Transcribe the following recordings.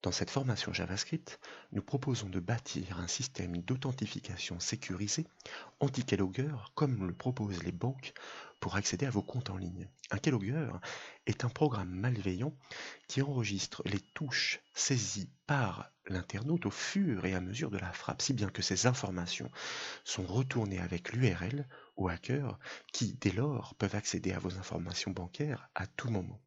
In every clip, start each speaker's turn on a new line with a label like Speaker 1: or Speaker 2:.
Speaker 1: Dans cette formation JavaScript, nous proposons de bâtir un système d'authentification sécurisé anti-keylogger comme le proposent les banques pour accéder à vos comptes en ligne. Un keylogger est un programme malveillant qui enregistre les touches saisies par l'internaute au fur et à mesure de la frappe, si bien que ces informations sont retournées avec l'URL aux hackers qui, dès lors, peuvent accéder à vos informations bancaires à tout moment.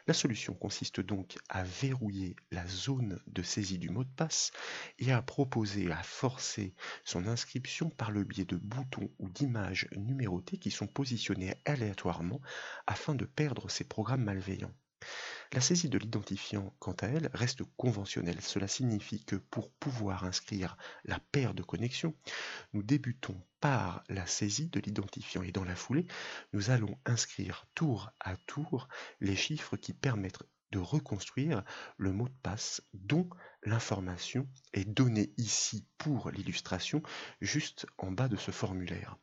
Speaker 1: La solution consiste donc à verrouiller la zone de saisie du mot de passe et à proposer à forcer son inscription par le biais de boutons ou d'images numérotées qui sont positionnés aléatoirement afin de perdre ces programmes malveillants. La saisie de l'identifiant, quant à elle, reste conventionnelle. Cela signifie que pour pouvoir inscrire la paire de connexion, nous débutons par la saisie de l'identifiant et dans la foulée, nous allons inscrire tour à tour les chiffres qui permettent de reconstruire le mot de passe dont l'information est donnée ici pour l'illustration juste en bas de ce formulaire.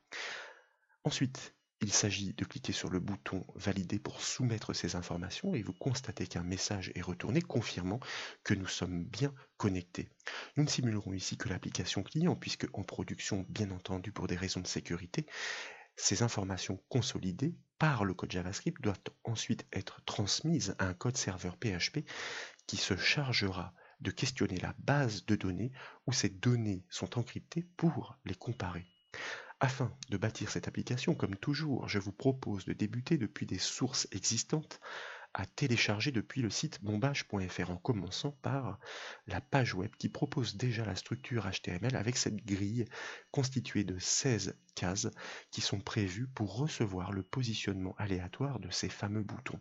Speaker 1: Ensuite, il s'agit de cliquer sur le bouton Valider pour soumettre ces informations et vous constatez qu'un message est retourné confirmant que nous sommes bien connectés. Nous ne simulerons ici que l'application client puisque en production, bien entendu pour des raisons de sécurité, ces informations consolidées par le code JavaScript doivent ensuite être transmises à un code serveur PHP qui se chargera de questionner la base de données où ces données sont encryptées pour les comparer. Afin de bâtir cette application, comme toujours, je vous propose de débuter depuis des sources existantes à télécharger depuis le site bombage.fr en commençant par la page web qui propose déjà la structure HTML avec cette grille constituée de 16 cases qui sont prévues pour recevoir le positionnement aléatoire de ces fameux boutons.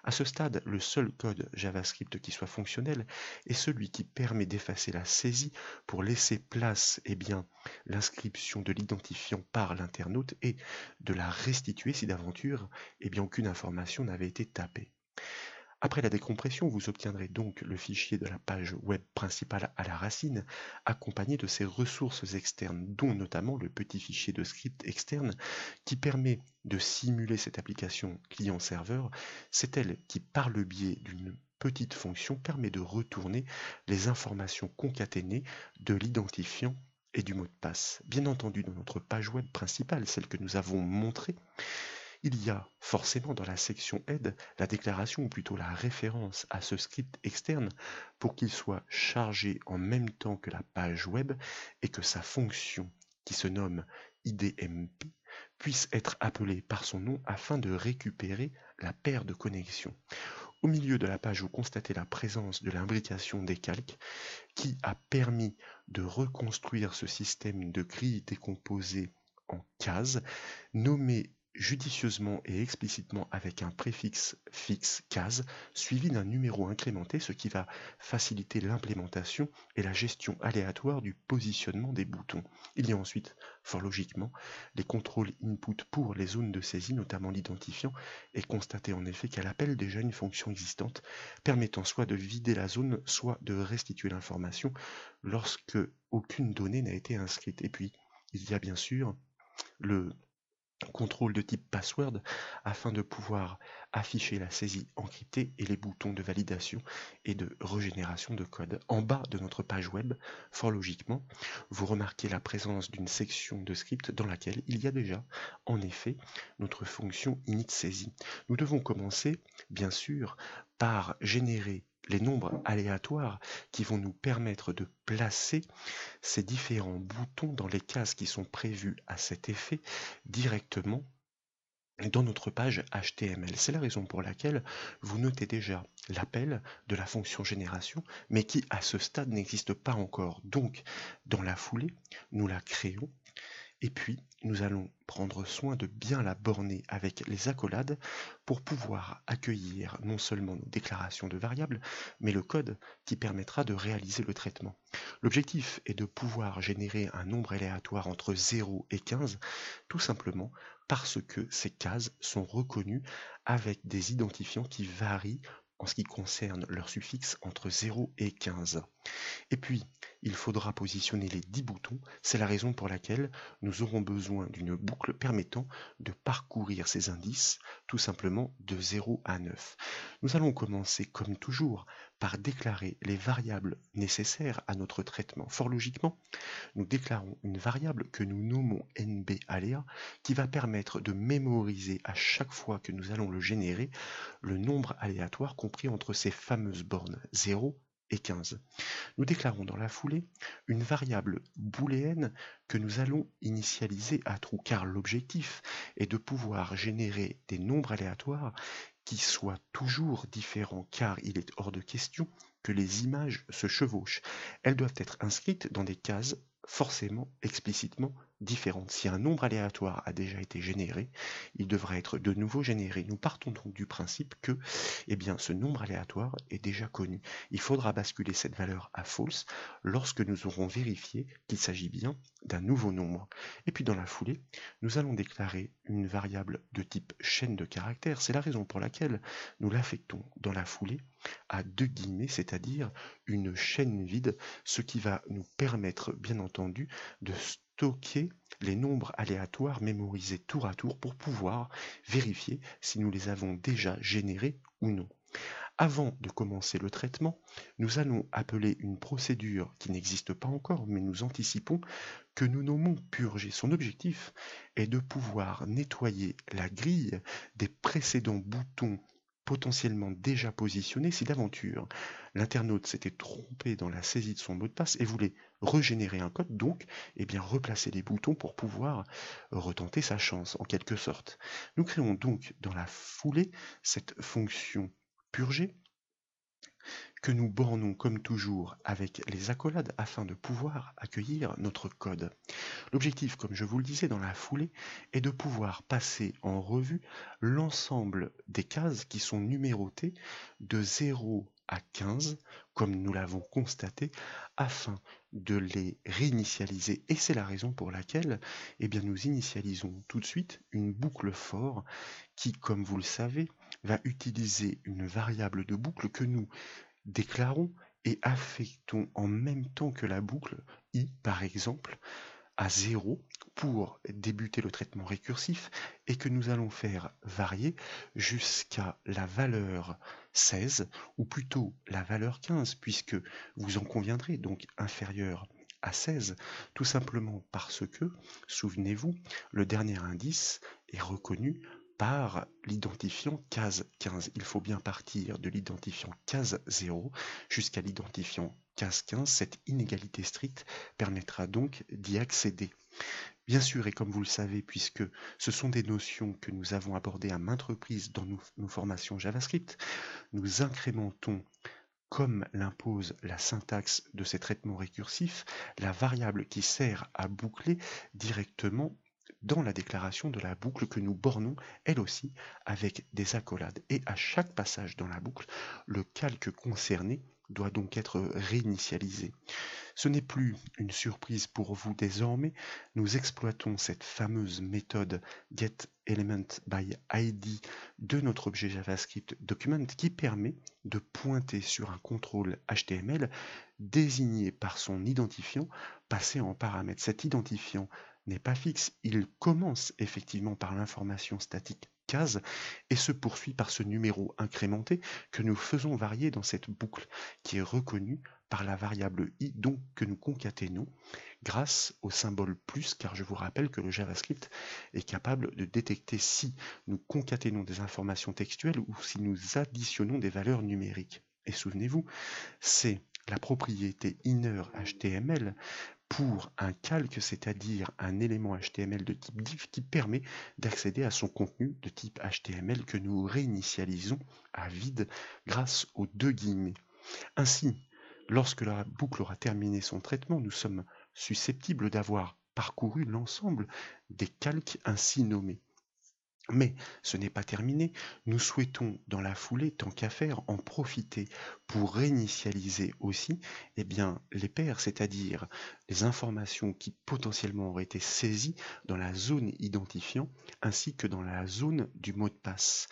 Speaker 1: À ce stade, le seul code JavaScript qui soit fonctionnel est celui qui permet d'effacer la saisie pour laisser place l'inscription de l'identifiant par l'internaute et de la restituer si d'aventure aucune information n'avait été tapée. Après la décompression, vous obtiendrez donc le fichier de la page web principale à la racine, accompagné de ses ressources externes, dont notamment le petit fichier de script externe qui permet de simuler cette application client-serveur. C'est elle qui, par le biais d'une petite fonction, permet de retourner les informations concaténées de l'identifiant et du mot de passe. Bien entendu, dans notre page web principale, celle que nous avons montrée, il y a forcément dans la section aide la déclaration ou plutôt la référence à ce script externe pour qu'il soit chargé en même temps que la page web et que sa fonction qui se nomme IDMP puisse être appelée par son nom afin de récupérer la paire de connexions. Au milieu de la page, vous constatez la présence de l'imbrication des calques qui a permis de reconstruire ce système de grilles décomposées en cases nommées judicieusement et explicitement avec un préfixe fixe case suivi d'un numéro incrémenté, ce qui va faciliter l'implémentation et la gestion aléatoire du positionnement des boutons. Il y a ensuite, fort logiquement, les contrôles input pour les zones de saisie, notamment l'identifiant, et constater en effet qu'elle appelle déjà une fonction existante permettant soit de vider la zone, soit de restituer l'information lorsque aucune donnée n'a été inscrite. Et puis, il y a bien sûr le contrôle de type password afin de pouvoir afficher la saisie encryptée et les boutons de validation et de régénération de code. En bas de notre page web, fort logiquement, vous remarquez la présence d'une section de script dans laquelle il y a déjà, en effet, notre fonction init saisie. Nous devons commencer, bien sûr, par générer les nombres aléatoires qui vont nous permettre de placer ces différents boutons dans les cases qui sont prévues à cet effet directement dans notre page HTML. C'est la raison pour laquelle vous notez déjà l'appel de la fonction génération, mais qui à ce stade n'existe pas encore. Donc, dans la foulée, nous la créons et puis, nous allons prendre soin de bien la borner avec les accolades pour pouvoir accueillir non seulement nos déclarations de variables, mais le code qui permettra de réaliser le traitement. L'objectif est de pouvoir générer un nombre aléatoire entre 0 et 15, tout simplement parce que ces cases sont reconnues avec des identifiants qui varient en ce qui concerne leur suffixe entre 0 et 15. Et puis, il faudra positionner les 10 boutons, c'est la raison pour laquelle nous aurons besoin d'une boucle permettant de parcourir ces indices, tout simplement de 0 à 9. Nous allons commencer, comme toujours, par déclarer les variables nécessaires à notre traitement. Fort logiquement, nous déclarons une variable que nous nommons NB_aléa qui va permettre de mémoriser à chaque fois que nous allons le générer le nombre aléatoire compris entre ces fameuses bornes 0 et 15. Nous déclarons dans la foulée une variable booléenne que nous allons initialiser à true, car l'objectif est de pouvoir générer des nombres aléatoires qui soient toujours différents, car il est hors de question que les images se chevauchent. Elles doivent être inscrites dans des cases forcément explicitement différentes. Si un nombre aléatoire a déjà été généré, il devra être de nouveau généré. Nous partons donc du principe que ce nombre aléatoire est déjà connu. Il faudra basculer cette valeur à false lorsque nous aurons vérifié qu'il s'agit bien d'un nouveau nombre. Et puis dans la foulée, nous allons déclarer une variable de type chaîne de caractères. C'est la raison pour laquelle nous l'affectons dans la foulée à deux guillemets, c'est-à-dire une chaîne vide, ce qui va nous permettre bien entendu de stocker les nombres aléatoires mémorisés tour à tour pour pouvoir vérifier si nous les avons déjà générés ou non. Avant de commencer le traitement, nous allons appeler une procédure qui n'existe pas encore, mais nous anticipons, que nous nommons purger. Son objectif est de pouvoir nettoyer la grille des précédents boutons potentiellement déjà positionnés si d'aventure l'internaute s'était trompé dans la saisie de son mot de passe et voulait régénérer un code, donc replacer les boutons pour pouvoir retenter sa chance en quelque sorte. Nous créons donc dans la foulée cette fonction purger que nous bornons comme toujours avec les accolades afin de pouvoir accueillir notre code. L'objectif, comme je vous le disais dans la foulée, est de pouvoir passer en revue l'ensemble des cases qui sont numérotées de 0 à 15, comme nous l'avons constaté, afin de les réinitialiser. Et c'est la raison pour laquelle nous initialisons tout de suite une boucle for qui, comme vous le savez, va utiliser une variable de boucle que nous déclarons et affectons en même temps que la boucle i, par exemple, à 0 pour débuter le traitement récursif et que nous allons faire varier jusqu'à la valeur 16 ou plutôt la valeur 15 puisque vous en conviendrez donc inférieur à 16 tout simplement parce que, souvenez-vous, le dernier indice est reconnu par l'identifiant case 15. Il faut bien partir de l'identifiant case 0 jusqu'à l'identifiant case 15. Cette inégalité stricte permettra donc d'y accéder. Bien sûr, et comme vous le savez, puisque ce sont des notions que nous avons abordées à maintes reprises dans nos formations JavaScript, nous incrémentons, comme l'impose la syntaxe de ces traitements récursifs, la variable qui sert à boucler directement dans la déclaration de la boucle que nous bornons, elle aussi, avec des accolades. Et à chaque passage dans la boucle, le calque concerné doit donc être réinitialisé. Ce n'est plus une surprise pour vous désormais, nous exploitons cette fameuse méthode getElementById de notre objet JavaScript document qui permet de pointer sur un contrôle HTML désigné par son identifiant passé en paramètre. Cet identifiant n'est pas fixe, il commence effectivement par l'information statique case et se poursuit par ce numéro incrémenté que nous faisons varier dans cette boucle qui est reconnue par la variable i donc que nous concaténons grâce au symbole plus, car je vous rappelle que le JavaScript est capable de détecter si nous concaténons des informations textuelles ou si nous additionnons des valeurs numériques. Et souvenez-vous, c'est la propriété innerHTML pour un calque, c'est-à-dire un élément HTML de type div qui permet d'accéder à son contenu de type HTML que nous réinitialisons à vide grâce aux deux guillemets. Ainsi, lorsque la boucle aura terminé son traitement, nous sommes susceptibles d'avoir parcouru l'ensemble des calques ainsi nommés. Mais ce n'est pas terminé, nous souhaitons dans la foulée, tant qu'à faire, en profiter pour réinitialiser aussi les paires, c'est-à-dire les informations qui potentiellement auraient été saisies dans la zone identifiant ainsi que dans la zone du mot de passe.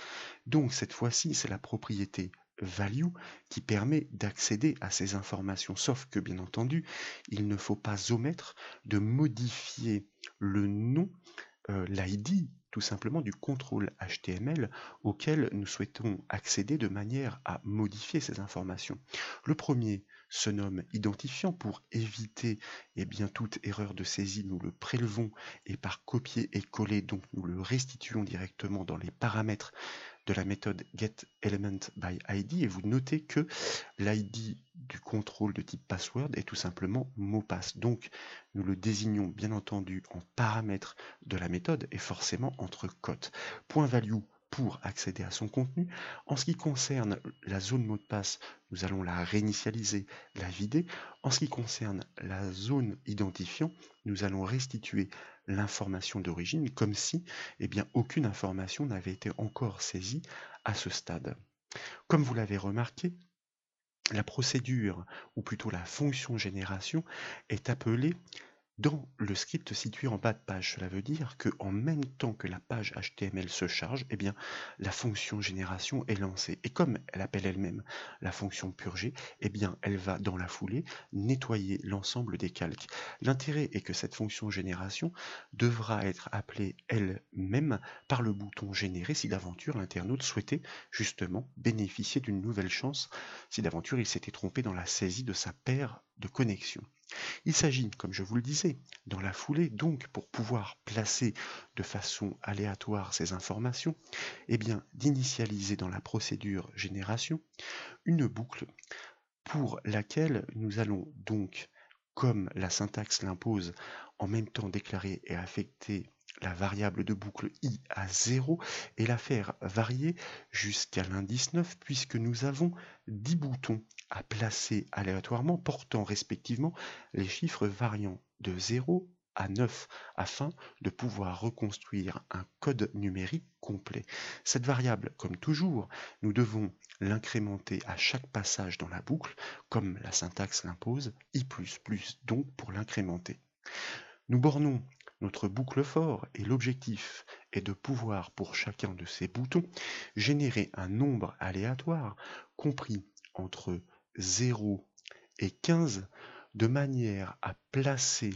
Speaker 1: Donc cette fois-ci, c'est la propriété value qui permet d'accéder à ces informations. Sauf que, bien entendu, il ne faut pas omettre de modifier le nom, l'ID tout simplement du contrôle HTML auquel nous souhaitons accéder de manière à modifier ces informations. Le premier se nomme identifiant. Pour éviter toute erreur de saisie, nous le prélevons et par copier et coller, donc nous le restituons directement dans les paramètres de la méthode getElementById, et vous notez que l'ID du contrôle de type password est tout simplement mot-passe. Donc nous le désignons bien entendu en paramètre de la méthode et forcément entre cotes. Point value pour accéder à son contenu. En ce qui concerne la zone mot de passe, nous allons la réinitialiser, la vider. En ce qui concerne la zone identifiant, nous allons restituer l'information d'origine comme si aucune information n'avait été encore saisie à ce stade. Comme vous l'avez remarqué, la procédure, ou plutôt la fonction génération, est appelée dans le script situé en bas de page. Cela veut dire qu'en même temps que la page HTML se charge, la fonction génération est lancée. Et comme elle appelle elle-même la fonction purger, elle va dans la foulée nettoyer l'ensemble des calques. L'intérêt est que cette fonction génération devra être appelée elle-même par le bouton générer si d'aventure l'internaute souhaitait justement bénéficier d'une nouvelle chance, si d'aventure il s'était trompé dans la saisie de sa paire de connexion. Il s'agit, comme je vous le disais, dans la foulée, donc pour pouvoir placer de façon aléatoire ces informations, d'initialiser dans la procédure génération une boucle pour laquelle nous allons donc, comme la syntaxe l'impose, en même temps déclarer et affecter la variable de boucle i à 0 et la faire varier jusqu'à l'indice 9 puisque nous avons 10 boutons à placer aléatoirement portant respectivement les chiffres variant de 0 à 9 afin de pouvoir reconstruire un code numérique complet. Cette variable, comme toujours, nous devons l'incrémenter à chaque passage dans la boucle, comme la syntaxe l'impose, i++, donc pour l'incrémenter. Nous bornons notre boucle for et l'objectif est de pouvoir, pour chacun de ces boutons, générer un nombre aléatoire compris entre 0 et 15 de manière à placer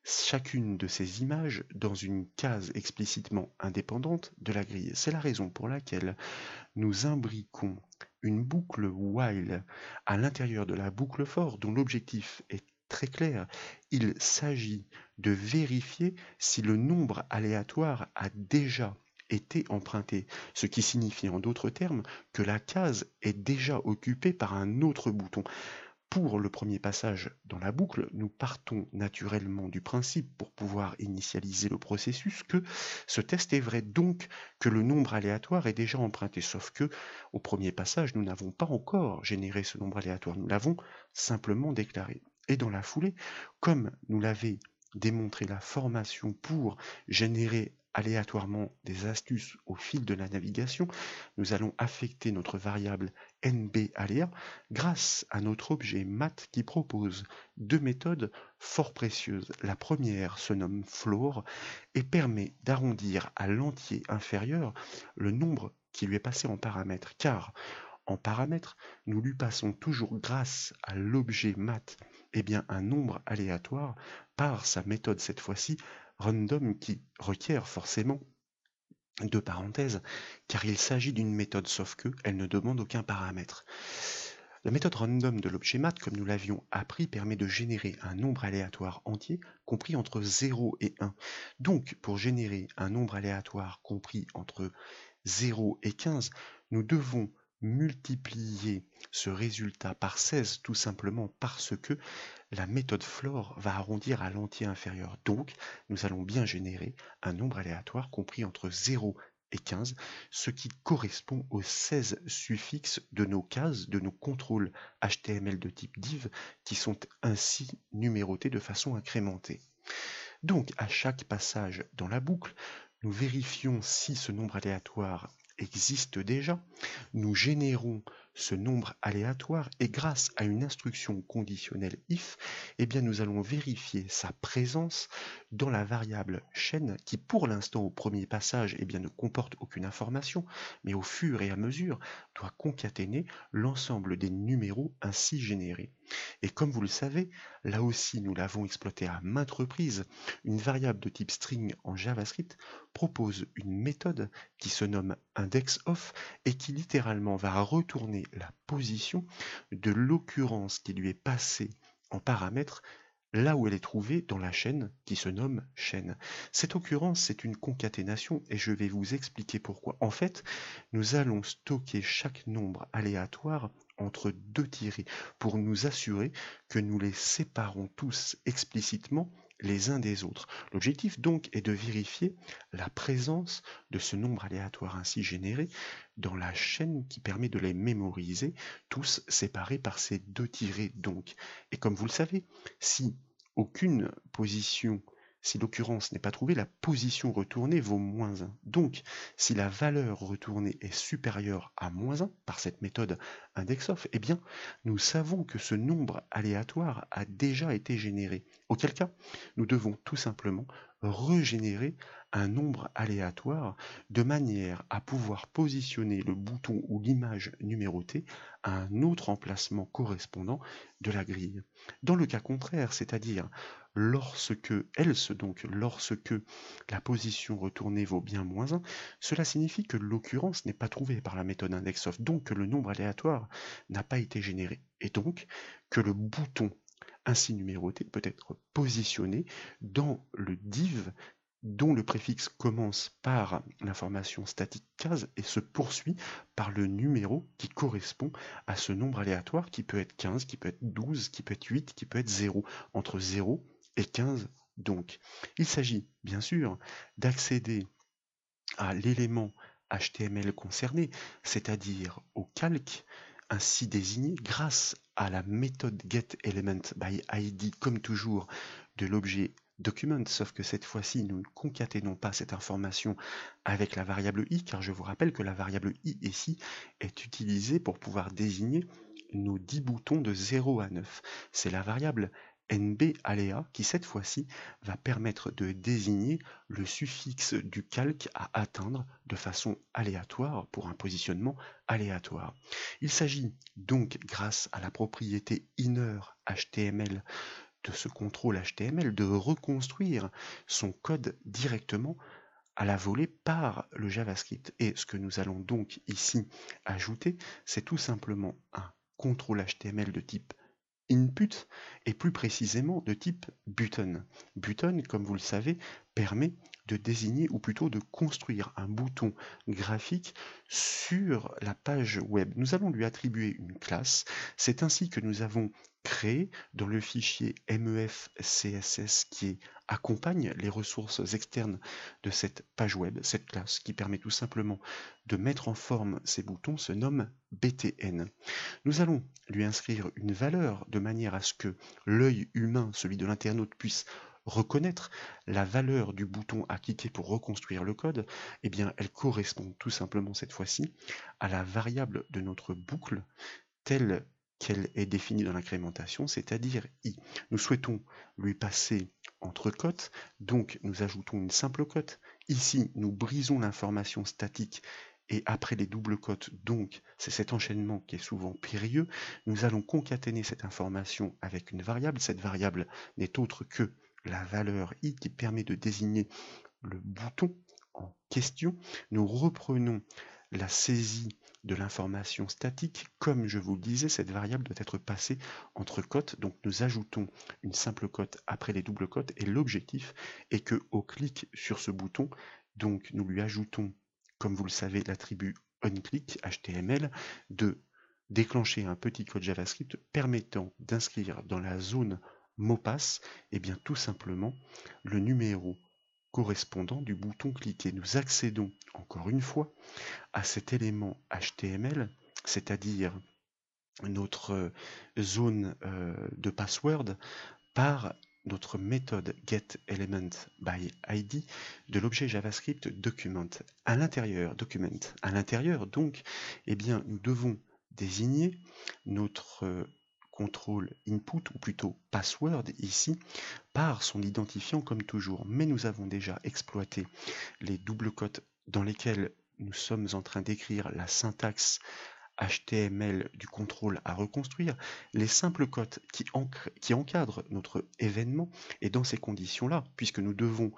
Speaker 1: chacune de ces images dans une case explicitement indépendante de la grille. C'est la raison pour laquelle nous imbriquons une boucle while à l'intérieur de la boucle for dont l'objectif est très clair. Il s'agit de vérifier si le nombre aléatoire a déjà été emprunté, ce qui signifie en d'autres termes que la case est déjà occupée par un autre bouton. Pour le premier passage dans la boucle, nous partons naturellement du principe, pour pouvoir initialiser le processus, que ce test est vrai, donc que le nombre aléatoire est déjà emprunté. Sauf que, au premier passage, nous n'avons pas encore généré ce nombre aléatoire, nous l'avons simplement déclaré. Et dans la foulée, comme nous l'avait démontré la formation pour générer aléatoirement des astuces au fil de la navigation, nous allons affecter notre variable nbaléa grâce à notre objet mat qui propose deux méthodes fort précieuses. La première se nomme floor et permet d'arrondir à l'entier inférieur le nombre qui lui est passé en paramètre, car en paramètre, nous lui passons toujours grâce à l'objet mat un nombre aléatoire par sa méthode cette fois-ci random qui requiert forcément deux parenthèses, car il s'agit d'une méthode sauf que elle ne demande aucun paramètre. La méthode random de l'objet mat, comme nous l'avions appris, permet de générer un nombre aléatoire entier compris entre 0 et 1. Donc, pour générer un nombre aléatoire compris entre 0 et 15, nous devons multiplier ce résultat par 16 tout simplement parce que la méthode floor va arrondir à l'entier inférieur. Donc, nous allons bien générer un nombre aléatoire compris entre 0 et 15, ce qui correspond aux 16 suffixes de nos cases, de nos contrôles HTML de type div, qui sont ainsi numérotés de façon incrémentée. Donc, à chaque passage dans la boucle, nous vérifions si ce nombre aléatoire existe déjà, nous générons ce nombre aléatoire et grâce à une instruction conditionnelle if, eh bien nous allons vérifier sa présence dans la variable chaîne qui pour l'instant au premier passage eh bien, ne comporte aucune information, mais au fur et à mesure doit concaténer l'ensemble des numéros ainsi générés. Et comme vous le savez, là aussi nous l'avons exploité à maintes reprises, une variable de type string en JavaScript propose une méthode qui se nomme indexOf et qui littéralement va retourner la position de l'occurrence qui lui est passée en paramètre là où elle est trouvée dans la chaîne qui se nomme chaîne. Cette occurrence, c'est une concaténation et je vais vous expliquer pourquoi. En fait, nous allons stocker chaque nombre aléatoire entre deux tirés pour nous assurer que nous les séparons tous explicitement les uns des autres. L'objectif donc est de vérifier la présence de ce nombre aléatoire ainsi généré dans la chaîne qui permet de les mémoriser, tous séparés par ces deux tirés donc. Et comme vous le savez, si aucune position, si l'occurrence n'est pas trouvée, la position retournée vaut -1. Donc, si la valeur retournée est supérieure à -1 par cette méthode indexOf, eh bien, nous savons que ce nombre aléatoire a déjà été généré. Auquel cas, nous devons tout simplement régénérer un nombre aléatoire de manière à pouvoir positionner le bouton ou l'image numérotée à un autre emplacement correspondant de la grille. Dans le cas contraire, c'est-à-dire lorsque lorsque la position retournée vaut bien -1, cela signifie que l'occurrence n'est pas trouvée par la méthode indexOf, donc que le nombre aléatoire n'a pas été généré, et donc que le bouton ainsi numéroté peut être positionné dans le div dont le préfixe commence par l'information statique case et se poursuit par le numéro qui correspond à ce nombre aléatoire qui peut être 15, qui peut être 12, qui peut être 8, qui peut être 0, entre 0 et 15 donc. Il s'agit bien sûr d'accéder à l'élément HTML concerné, c'est-à-dire au calque ainsi désigné grâce à la méthode getElementById comme toujours de l'objet document, sauf que cette fois-ci nous ne concaténons pas cette information avec la variable i, car je vous rappelle que la variable i ici est utilisée pour pouvoir désigner nos 10 boutons de 0 à 9. C'est la variable nbaléa qui cette fois-ci va permettre de désigner le suffixe du calque à atteindre de façon aléatoire pour un positionnement aléatoire. Il s'agit donc grâce à la propriété inner HTML de ce contrôle HTML de reconstruire son code directement à la volée par le JavaScript. Et ce que nous allons donc ici ajouter, c'est tout simplement un contrôle HTML de type input et plus précisément de type button. Button, comme vous le savez, permet de désigner ou plutôt de construire un bouton graphique sur la page web. Nous allons lui attribuer une classe. C'est ainsi que nous avons créé dans le fichier MEF CSS qui accompagne les ressources externes de cette page web. Cette classe qui permet tout simplement de mettre en forme ces boutons se nomme btn. Nous allons lui inscrire une valeur de manière à ce que l'œil humain, celui de l'internaute, puisse reconnaître la valeur du bouton à cliquer pour reconstruire le code. Eh bien, elle correspond tout simplement cette fois-ci à la variable de notre boucle telle qu'elle est définie dans l'incrémentation, c'est-à-dire i. Nous souhaitons lui passer entre cotes, donc nous ajoutons une simple cote. Ici, nous brisons l'information statique et après les doubles cotes, donc c'est cet enchaînement qui est souvent périlleux, nous allons concaténer cette information avec une variable. Cette variable n'est autre que la valeur i qui permet de désigner le bouton en question. Nous reprenons la saisie de l'information statique. Comme je vous le disais, cette variable doit être passée entre cotes, donc nous ajoutons une simple cote après les doubles cotes et l'objectif est que au clic sur ce bouton, donc nous lui ajoutons, comme vous le savez, l'attribut onClick HTML de déclencher un petit code JavaScript permettant d'inscrire dans la zone mot-passe, et bien tout simplement le numéro correspondant du bouton cliquer. Nous accédons encore une fois à cet élément HTML, c'est-à-dire notre zone de password par notre méthode getElementById de l'objet JavaScript document. À l'intérieur, donc, eh bien, nous devons désigner notre contrôle input, ou plutôt password ici, par son identifiant comme toujours. Mais nous avons déjà exploité les doubles cotes dans lesquels nous sommes en train d'écrire la syntaxe HTML du contrôle à reconstruire, les simples cotes qui encadrent notre événement. Et dans ces conditions-là, puisque nous devons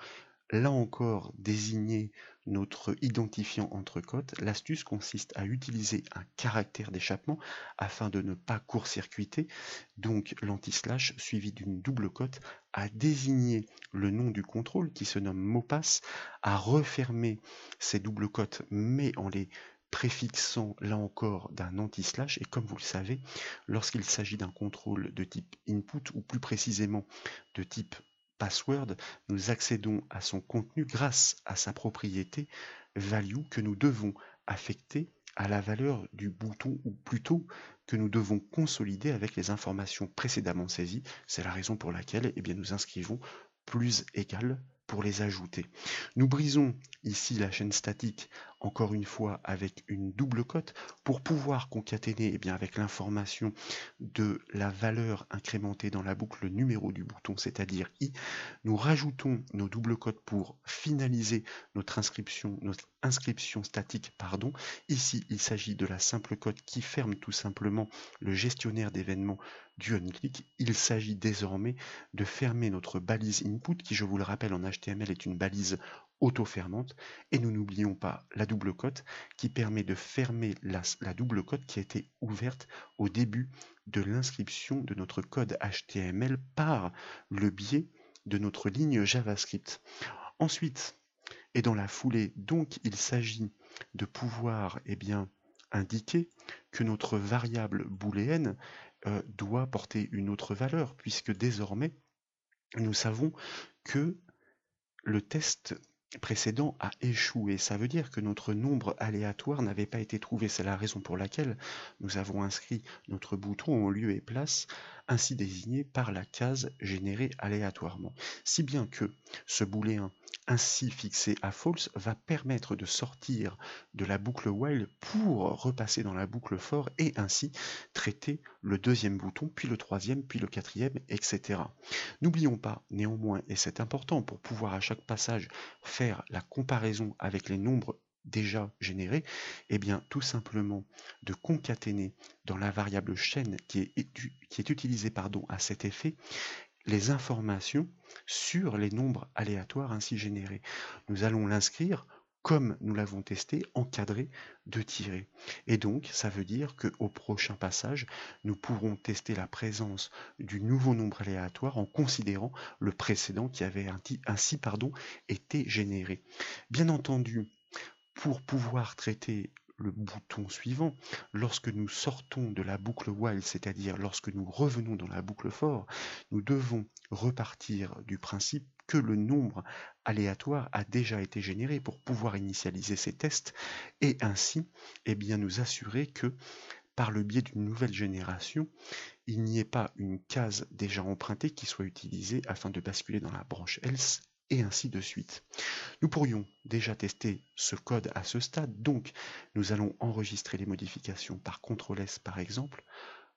Speaker 1: là encore désigner notre identifiant entre cotes, l'astuce consiste à utiliser un caractère d'échappement afin de ne pas court-circuiter, donc l'anti-slash suivi d'une double cote, à désigner le nom du contrôle qui se nomme mot-passe, à refermer ces doubles cotes mais en les préfixant là encore d'un anti-slash. Et comme vous le savez, lorsqu'il s'agit d'un contrôle de type input, ou plus précisément de type password, nous accédons à son contenu grâce à sa propriété value que nous devons affecter à la valeur du bouton, ou plutôt que nous devons consolider avec les informations précédemment saisies. C'est la raison pour laquelle nous inscrivons plus égal pour les ajouter. Nous brisons ici la chaîne statique encore une fois avec une double cote pour pouvoir concaténer avec l'information de la valeur incrémentée dans la boucle, le numéro du bouton, c'est-à-dire i. Nous rajoutons nos doubles cotes pour finaliser notre inscription statique. Ici, il s'agit de la simple cote qui ferme tout simplement le gestionnaire d'événements du onClick. Il s'agit désormais de fermer notre balise input qui, je vous le rappelle, en HTML est une balise auto-fermante. Et nous n'oublions pas la double cote qui permet de fermer la double cote qui a été ouverte au début de l'inscription de notre code HTML par le biais de notre ligne JavaScript. Ensuite, et dans la foulée, donc, il s'agit de pouvoir indiquer que notre variable booléenne doit porter une autre valeur, puisque désormais, nous savons que le test précédent a échoué. Ça veut dire que notre nombre aléatoire n'avait pas été trouvé. C'est la raison pour laquelle nous avons inscrit notre bouton en lieu et place ainsi désigné par la case générée aléatoirement. Si bien que ce booléen ainsi fixé à false va permettre de sortir de la boucle while pour repasser dans la boucle for et ainsi traiter le deuxième bouton, puis le troisième, puis le quatrième, etc. N'oublions pas néanmoins, et c'est important pour pouvoir à chaque passage faire la comparaison avec les nombres déjà générés, tout simplement de concaténer dans la variable chaîne qui est utilisée à cet effet les informations sur les nombres aléatoires ainsi générés. Nous allons l'inscrire comme nous l'avons testé, encadré de tirets. Et donc, ça veut dire qu'au prochain passage, nous pourrons tester la présence du nouveau nombre aléatoire en considérant le précédent qui avait ainsi été généré. Bien entendu, pour pouvoir traiter le bouton suivant, lorsque nous sortons de la boucle while, c'est-à-dire lorsque nous revenons dans la boucle for, nous devons repartir du principe que le nombre aléatoire a déjà été généré pour pouvoir initialiser ces tests et ainsi nous assurer que par le biais d'une nouvelle génération, il n'y ait pas une case déjà empruntée qui soit utilisée afin de basculer dans la branche else et ainsi de suite. Nous pourrions déjà tester ce code à ce stade, donc nous allons enregistrer les modifications par CTRL-S par exemple,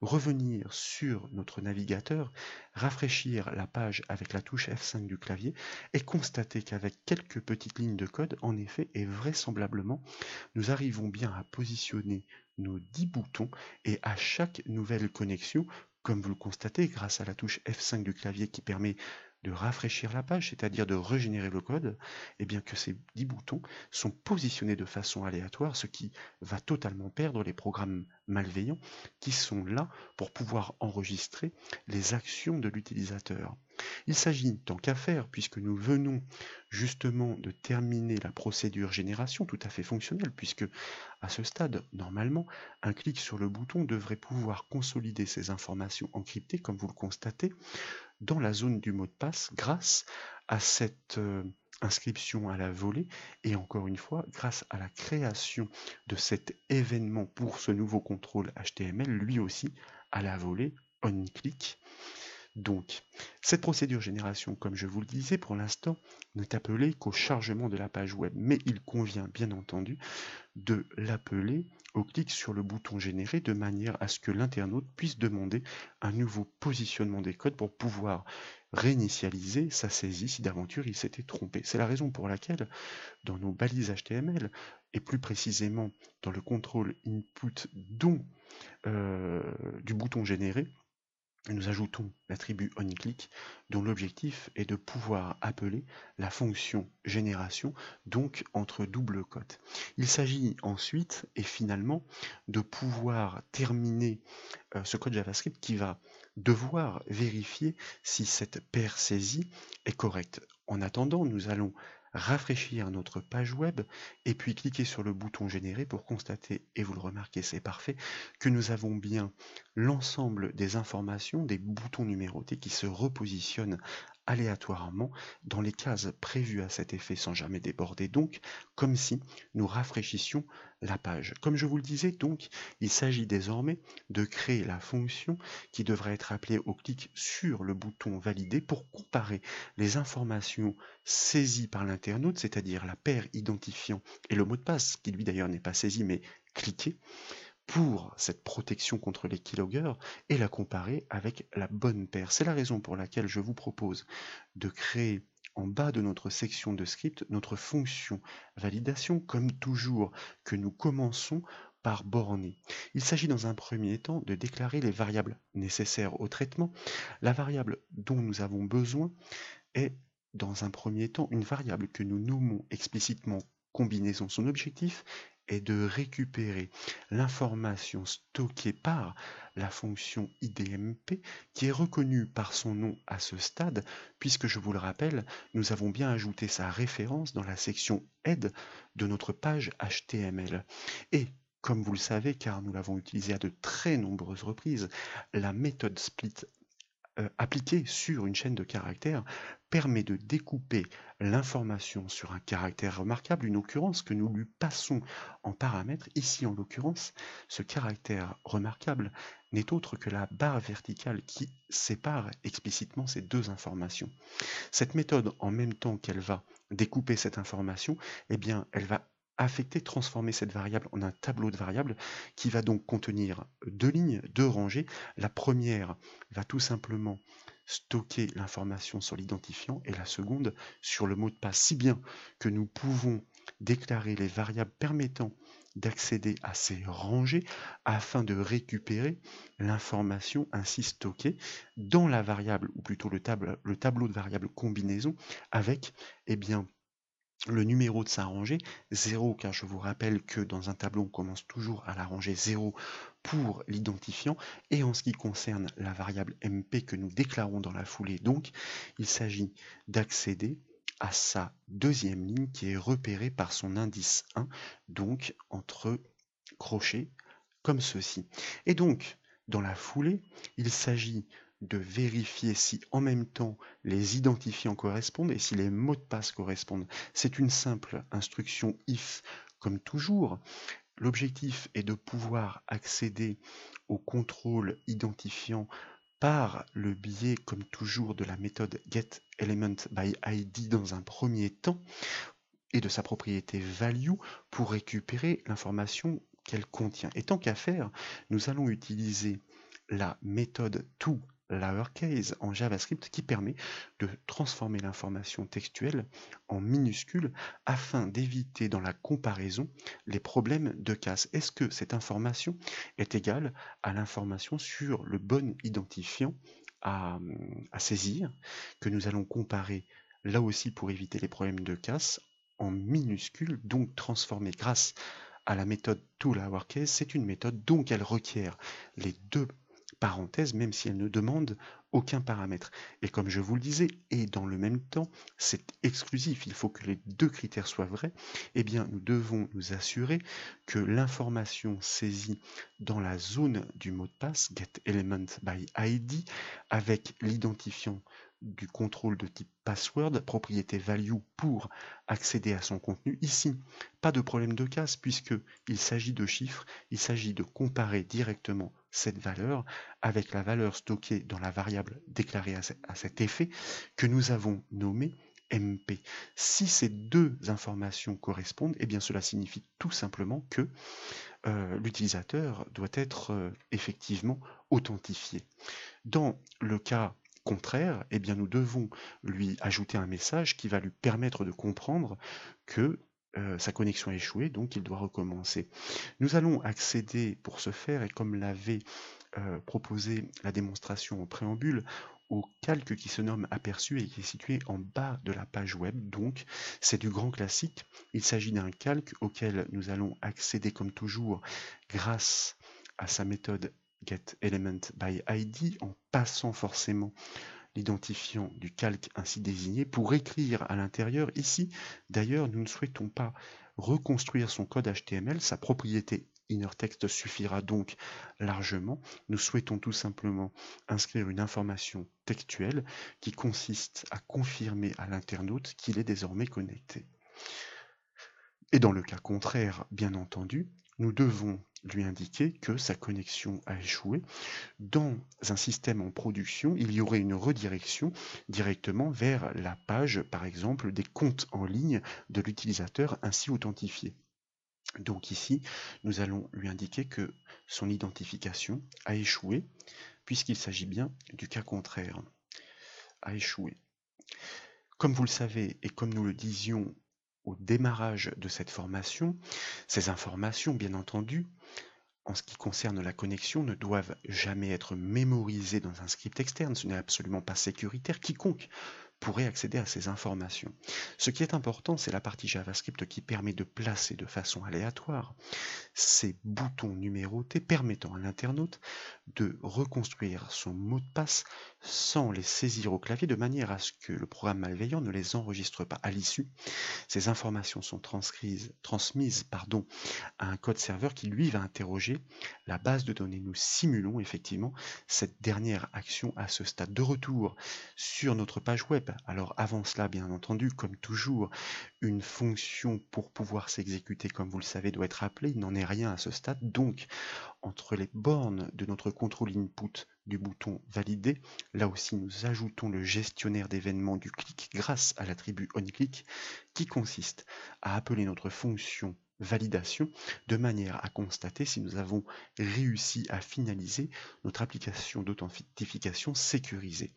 Speaker 1: revenir sur notre navigateur, rafraîchir la page avec la touche F5 du clavier et constater qu'avec quelques petites lignes de code, en effet et vraisemblablement, nous arrivons bien à positionner nos 10 boutons et à chaque nouvelle connexion, comme vous le constatez grâce à la touche F5 du clavier qui permet de rafraîchir la page, c'est-à-dire de régénérer le code, que ces 10 boutons sont positionnés de façon aléatoire, ce qui va totalement perdre les programmes malveillants qui sont là pour pouvoir enregistrer les actions de l'utilisateur. Il s'agit, tant qu'à faire, puisque nous venons justement de terminer la procédure génération tout à fait fonctionnelle, puisque à ce stade, normalement, un clic sur le bouton devrait pouvoir consolider ces informations encryptées, comme vous le constatez, dans la zone du mot de passe grâce à cette inscription à la volée et encore une fois grâce à la création de cet événement pour ce nouveau contrôle HTML lui aussi à la volée on-click. Donc, cette procédure génération, comme je vous le disais, pour l'instant, n'est appelée qu'au chargement de la page web, mais il convient bien entendu de l'appeler au clic sur le bouton générer de manière à ce que l'internaute puisse demander un nouveau positionnement des codes pour pouvoir réinitialiser sa saisie si d'aventure il s'était trompé. C'est la raison pour laquelle dans nos balises HTML et plus précisément dans le contrôle input dont du bouton générer, nous ajoutons l'attribut onClick dont l'objectif est de pouvoir appeler la fonction génération, donc entre double cotes. Il s'agit ensuite et finalement de pouvoir terminer ce code JavaScript qui va devoir vérifier si cette paire saisie est correcte. En attendant, nous allons rafraîchir notre page web et puis cliquer sur le bouton générer pour constater, et vous le remarquez, c'est parfait, que nous avons bien l'ensemble des informations, des boutons numérotés qui se repositionnent aléatoirement dans les cases prévues à cet effet sans jamais déborder, donc comme si nous rafraîchissions la page. Comme je vous le disais, donc, il s'agit désormais de créer la fonction qui devrait être appelée au clic sur le bouton valider pour comparer les informations saisies par l'internaute, c'est-à-dire la paire identifiant et le mot de passe, qui lui d'ailleurs n'est pas saisi mais cliqué, pour cette protection contre les keyloggers et la comparer avec la bonne paire. C'est la raison pour laquelle je vous propose de créer en bas de notre section de script notre fonction validation, comme toujours que nous commençons par borner. Il s'agit dans un premier temps de déclarer les variables nécessaires au traitement. La variable dont nous avons besoin est dans un premier temps une variable que nous nommons explicitement combinaison. Son objectif est de récupérer l'information stockée par la fonction IDMP qui est reconnue par son nom à ce stade, puisque je vous le rappelle, nous avons bien ajouté sa référence dans la section aide de notre page HTML. Et comme vous le savez, car nous l'avons utilisé à de très nombreuses reprises, la méthode split appliquée sur une chaîne de caractères permet de découper l'information sur un caractère remarquable, une occurrence que nous lui passons en paramètre. Ici, en l'occurrence, ce caractère remarquable n'est autre que la barre verticale qui sépare explicitement ces deux informations. Cette méthode, en même temps qu'elle va découper cette information, eh bien, elle va affecter, transformer cette variable en un tableau de variables qui va donc contenir deux lignes, deux rangées. La première va tout simplement stocker l'information sur l'identifiant et la seconde sur le mot de passe, si bien que nous pouvons déclarer les variables permettant d'accéder à ces rangées afin de récupérer l'information ainsi stockée dans la variable, ou plutôt le tableau de variables combinaison avec, eh bien, le numéro de sa rangée, 0, car je vous rappelle que dans un tableau, on commence toujours à la rangée 0 pour l'identifiant, et en ce qui concerne la variable MP que nous déclarons dans la foulée, donc, il s'agit d'accéder à sa deuxième ligne qui est repérée par son indice 1, donc entre crochets comme ceci. Et donc, dans la foulée, il s'agit de vérifier si en même temps les identifiants correspondent et si les mots de passe correspondent. C'est une simple instruction if comme toujours. L'objectif est de pouvoir accéder au contrôle identifiant par le biais, comme toujours, de la méthode getElementById dans un premier temps et de sa propriété value pour récupérer l'information qu'elle contient. Et tant qu'à faire, nous allons utiliser la méthode toLowerCase en JavaScript qui permet de transformer l'information textuelle en minuscule afin d'éviter dans la comparaison les problèmes de casse. Est-ce que cette information est égale à l'information sur le bon identifiant à saisir, que nous allons comparer là aussi pour éviter les problèmes de casse en minuscule, donc transformée grâce à la méthode toLowerCase. C'est une méthode donc elle requiert les deux parenthèses, même si elle ne demande aucun paramètre. Et comme je vous le disais, et dans le même temps, c'est exclusif, il faut que les deux critères soient vrais, eh bien nous devons nous assurer que l'information saisie dans la zone du mot de passe, getElementById, avec l'identifiant du contrôle de type password, propriété value pour accéder à son contenu. Ici, pas de problème de casse puisqu'il s'agit de chiffres, il s'agit de comparer directement cette valeur avec la valeur stockée dans la variable déclarée à cet effet que nous avons nommée MP. Si ces deux informations correspondent, eh bien cela signifie tout simplement que l'utilisateur doit être effectivement authentifié. Dans le cas contraire, eh bien nous devons lui ajouter un message qui va lui permettre de comprendre que sa connexion a échoué, donc il doit recommencer. Nous allons accéder pour ce faire, et comme l'avait proposé la démonstration en préambule, au calque qui se nomme aperçu et qui est situé en bas de la page web. Donc c'est du grand classique. Il s'agit d'un calque auquel nous allons accéder comme toujours grâce à sa méthode getElementById en passant forcément l'identifiant du calque ainsi désigné pour écrire à l'intérieur. Ici, d'ailleurs, nous ne souhaitons pas reconstruire son code HTML, sa propriété innerText suffira donc largement. Nous souhaitons tout simplement inscrire une information textuelle qui consiste à confirmer à l'internaute qu'il est désormais connecté. Et dans le cas contraire, bien entendu, nous devons lui indiquer que sa connexion a échoué. Dans un système en production, il y aurait une redirection directement vers la page, par exemple, des comptes en ligne de l'utilisateur ainsi authentifié. Donc ici, nous allons lui indiquer que son identification a échoué, puisqu'il s'agit bien du cas contraire. A échoué. Comme vous le savez, et comme nous le disions au démarrage de cette formation, ces informations, bien entendu, en ce qui concerne la connexion, ne doivent jamais être mémorisées dans un script externe. Ce n'est absolument pas sécuritaire. Quiconque pourrait accéder à ces informations. Ce qui est important, c'est la partie JavaScript qui permet de placer de façon aléatoire ces boutons numérotés permettant à l'internaute de reconstruire son mot de passe sans les saisir au clavier de manière à ce que le programme malveillant ne les enregistre pas. À l'issue, ces informations sont transmises à un code serveur qui lui va interroger la base de données. Nous simulons effectivement cette dernière action à ce stade. De retour sur notre page web. Alors avant cela, bien entendu, comme toujours, une fonction pour pouvoir s'exécuter, comme vous le savez, doit être appelée. Il n'en est rien à ce stade. Donc, entre les bornes de notre contrôle input du bouton valider, là aussi nous ajoutons le gestionnaire d'événements du clic grâce à l'attribut onClick qui consiste à appeler notre fonction validation de manière à constater si nous avons réussi à finaliser notre application d'authentification sécurisée.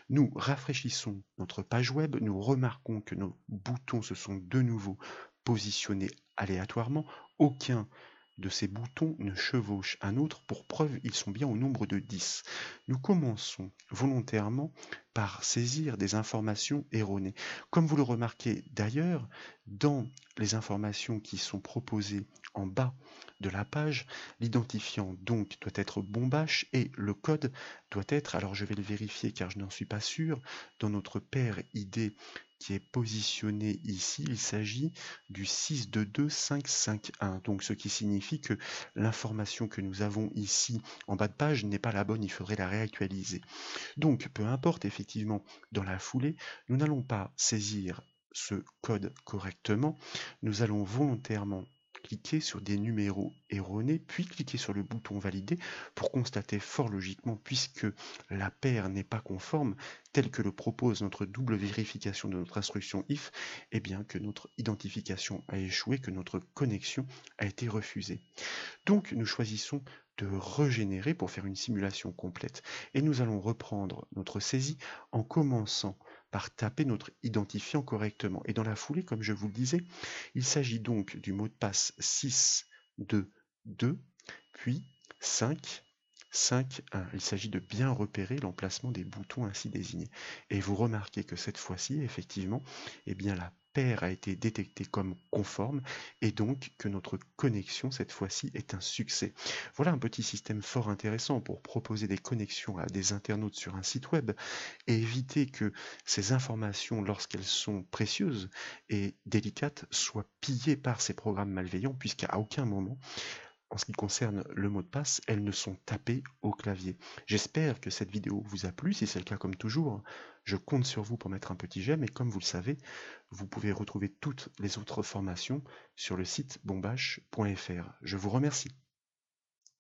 Speaker 1: Nous rafraîchissons notre page web, nous remarquons que nos boutons se sont de nouveau positionnés aléatoirement. Aucun de ces boutons ne chevauche un autre. Pour preuve, ils sont bien au nombre de 10. Nous commençons volontairement par saisir des informations erronées. Comme vous le remarquez d'ailleurs, dans les informations qui sont proposées en bas de la page, l'identifiant donc doit être bombache et le code doit être, alors je vais le vérifier car je n'en suis pas sûr, dans notre paire ID qui est positionné ici, il s'agit du 622551, donc ce qui signifie que l'information que nous avons ici en bas de page n'est pas la bonne, il faudrait la réactualiser. Donc peu importe, effectivement, dans la foulée, nous n'allons pas saisir ce code correctement, nous allons volontairement cliquer sur des numéros erronés, puis cliquer sur le bouton valider pour constater fort logiquement, puisque la paire n'est pas conforme, tel que le propose notre double vérification de notre instruction if, eh bien que notre identification a échoué, que notre connexion a été refusée. Donc nous choisissons de régénérer pour faire une simulation complète et nous allons reprendre notre saisie en commençant par taper notre identifiant correctement. Et dans la foulée, comme je vous le disais, il s'agit donc du mot de passe 622, puis 5, 5, 1. Il s'agit de bien repérer l'emplacement des boutons ainsi désignés. Et vous remarquez que cette fois-ci, effectivement, eh bien la paire a été détectée comme conforme et donc que notre connexion cette fois-ci est un succès. Voilà un petit système fort intéressant pour proposer des connexions à des internautes sur un site web et éviter que ces informations, lorsqu'elles sont précieuses et délicates, soient pillées par ces programmes malveillants puisqu'à aucun moment en ce qui concerne le mot de passe, elles ne sont tapées au clavier. J'espère que cette vidéo vous a plu. Si c'est le cas, comme toujours, je compte sur vous pour mettre un petit j'aime. Et comme vous le savez, vous pouvez retrouver toutes les autres formations sur le site bombache.fr. Je vous remercie.